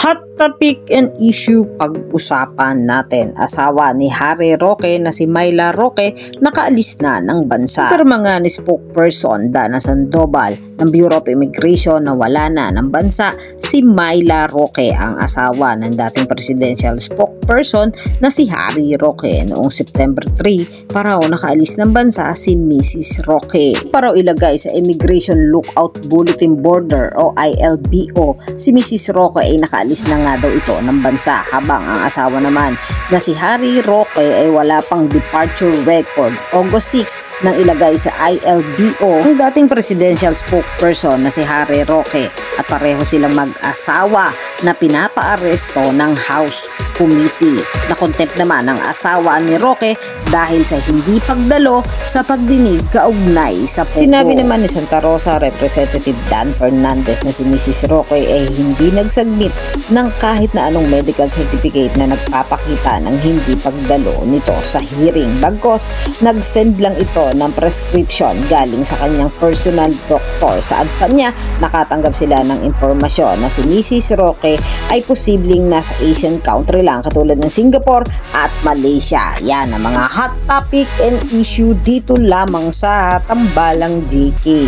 hot topic and issue pag-usapan natin. Asawa ni Harry Roque na si Myla Roque nakaalis na ng bansa. Pero mga ni spokesperson Dana Sandoval ng Bureau of Immigration na wala na ng bansa si Myla Roque, ang asawa ng dating presidential spokesperson na si Harry Roque. Noong September 3, paraw nakaalis ng bansa si Mrs. Roque. Paraw ilagay sa Immigration Lookout Bulletin Border o ILBO, si Mrs. Roque ay nakaalis na nga daw ito ng bansa, habang ang asawa naman na si Harry Roque ay wala pang departure record. August 6 nang ilagay sa ILBO ang dating presidential spokesperson na si Harry Roque, at pareho silang mag-asawa na pinapaaresto ng House Committee. Na contempt naman ang asawa ni Roque dahil sa hindi pagdalo sa pagdinig kaugnay sa Pogo. Sinabi naman ni Santa Rosa Representative Dan Fernandez na si Mrs. Roque ay hindi nagsubmit ng kahit na anong medical certificate na nagpapakita ng hindi pagdalo nito sa hearing. Bagkos, nag-send lang ito ng prescription galing sa kanyang personal doctor. Saan pa niya nakatanggap sila ng impormasyon na si Mrs. Roque ay posibleng nasa Asian country lang katulad ng Singapore at Malaysia. Yan ang mga hot topic and issue dito lamang sa Tambalang GK.